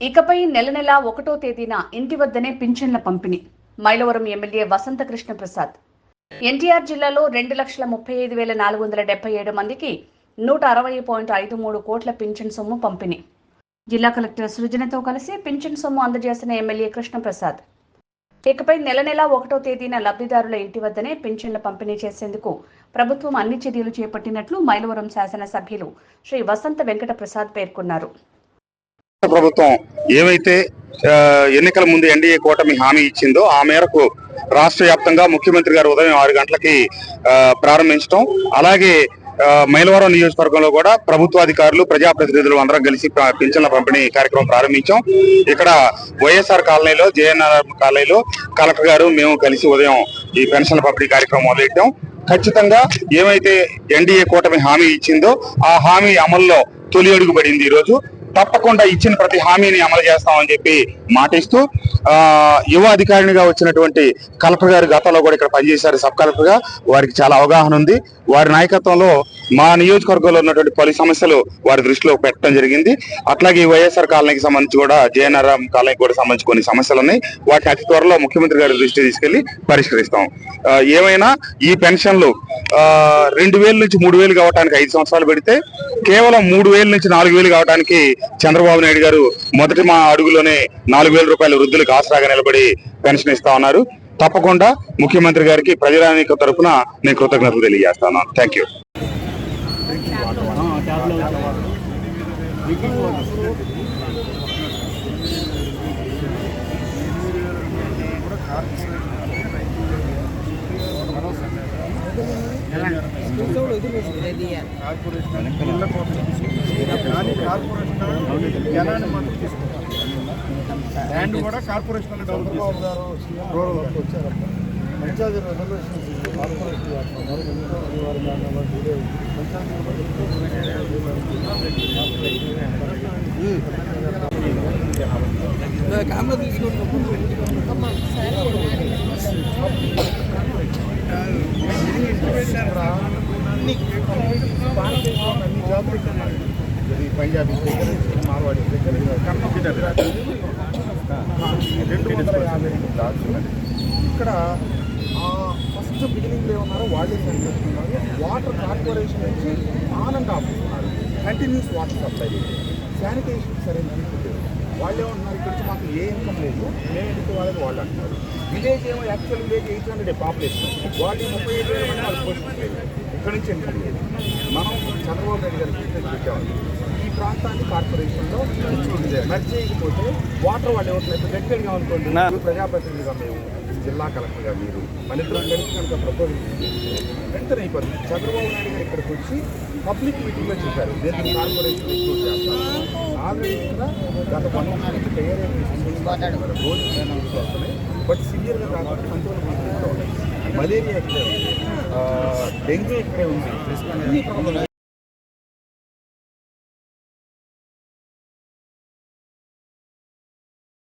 ఇకపై నెల నెల 1వ తేదీన ఇంటి వద్దనే పింఛన్ల పంపిణీ. మైలవరం ఎమ్మెల్యే వసంత కృష్ణ ప్రసాద్. ఎన్టీఆర్ జిల్లాలో 2,35,477 మందికి 160.53 కోట్ల పింఛన్ సొమ్ము పంపిణీ. జిల్లా కలెక్టర్ సృజనతో కలిసి పింఛన్ సొమ్ము అందజేసిన ఎమ్మెల్యే కృష్ణప్రసాద్. ఇకపై నెల నెల 1వ తేదీన లబ్ధిదారుల ఇంటి వద్దనే పింఛన్ల పంపిణీ చేసేందుకు ప్రభుత్వం అన్ని చర్యలు చేపట్టినట్లు మైలవరం శాసనసభ్యులు శ్రీ వసంత వెంకట ప్రసాద్ పేర్కొన్నారు. ప్రభుత్వం ఏవైతే ఎన్నికల ముందు ఎన్డీఏ కూటమి హామీ ఇచ్చిందో ఆ మేరకు రాష్ట్ర వ్యాప్తంగా ముఖ్యమంత్రి గారు ఉదయం 6 గంటలకి ప్రారంభించడం, అలాగే మైలవరం నియోజకవర్గంలో కూడా ప్రభుత్వాధికారులు ప్రజాప్రతినిధులు అందరం కలిసి పింఛన్ల పంపిణీ కార్యక్రమం ప్రారంభించాం. ఇక్కడ వైఎస్ఆర్ కాలనీలో, జేఎన్ఆర్ కాలనీలో కలెక్టర్ గారు మేము కలిసి ఉదయం ఈ పెన్షన్ల పంపిణీ కార్యక్రమం మొదలెట్టాం. ఖచ్చితంగా ఏమైతే ఎన్డీఏ కూటమి హామీ ఇచ్చిందో ఆ హామీ అమల్లో తొలి అడుగు పడింది. ఈ రోజు తప్పకుండా ఇచ్చిన ప్రతి హామీని అమలు చేస్తామని చెప్పి మాటిస్తూ యువ అధికారినిగా వచ్చినటువంటి కలెక్టర్ గారు గతంలో కూడా ఇక్కడ పనిచేశారు. సబ్ కలెక్టర్ గా వారికి చాలా అవగాహన ఉంది. వారి నాయకత్వంలో మా నియోజకవర్గంలో ఉన్నటువంటి పలు సమస్యలు వారి దృష్టిలో పెట్టడం జరిగింది. అట్లాగే వైఎస్ఆర్ కాలనీకి సంబంధించి కూడా, జేఎన్ఆర్ కాలనీకి కూడా సంబంధించి కొన్ని సమస్యలు ఉన్నాయి. వాటిని అతి త్వరలో ముఖ్యమంత్రి గారి దృష్టి తీసుకెళ్లి పరిష్కరిస్తాం. ఏమైనా ఈ పెన్షన్లు 2,000 నుంచి 3,000 కావడానికి 5 సంవత్సరాలు పెడితే కేవలం 3,000 నుంచి 4,000 కావడానికి చంద్రబాబు నాయుడు గారు మొదటి మా అడుగులోనే 4,000 రూపాయలు వృద్ధులకు ఆసరాగా నిలబడి పెన్షన్ ఇస్తా ఉన్నారు. తప్పకుండా ముఖ్యమంత్రి గారికి ప్రజానిక తరఫున నేను కృతజ్ఞతలు తెలియజేస్తాను. Thank you. ల్యాండ్ కూడా కార్పొరేషన్ పంచాయతీ కెమెరా తీసుకోండి. అన్ని జాబులు పంజాబీ దగ్గర, మార్వాడి దగ్గర, 250 జాబ్స్ ఉన్నాయి. ఇక్కడ ఫస్ట్ బిగినింగ్లో ఏమన్నారో వాళ్ళే సెండ్ చేస్తున్నారు. వాటర్ కార్పొరేషన్ నుంచి ఆన్ అండ్ ఆఫ్ ఇస్తున్నారు. కంటిన్యూస్ వాటర్ సప్లై, శానిటేషన్ సరైన లేదు. వాళ్ళు ఏమంటున్నారు, ఇక్కడ నుంచి మాకు ఏ ఇన్కమ్ లేదు, మేము ఎందుకు వాళ్ళకి వాళ్ళు అంటున్నారు. విలేజ్ ఏమో యాక్చువల్ విలేజ్ 800 పాపులేషన్, వాళ్ళు 35,000 మంది వాళ్ళు పోషించలేదు. ఇక్కడ నుంచి ఇన్కమ్ లేదు. మనం చంద్రబాబు నాయుడు గారికి పెట్టాము, ఈ ప్రాంతాన్ని కార్పొరేషన్లో మర్చి చేయకపోతే వాటర్ వాళ్ళు ఇవ్వట్లేదు. డెఫినెట్గా అనుకోండి, ప్రజాప్రతినిధిగా మేము, జిల్లా కలెక్టర్గా మీరు, మన ఇద్దరం కలిసి కనుక ప్రపోజల్ వెంటనే అయిపోతుంది. చంద్రబాబు నాయుడు గారు ఇక్కడికి వచ్చి పబ్లిక్ మీటింగ్లో చెప్పారు, దీన్ని కార్పొరేషన్ ఇంక్లూడ్ చేస్తాం. ఆల్రెడీ ఇక్కడ గత 1 month నుంచి రోజు వస్తున్నాయి. బట్ సివియర్గా కాకుండా కంట్రోల్ ఉన్నాయి. మలేరియా ఇక్కడే ఉంది, డెంగ్యూ ఇక్కడే ఉంది.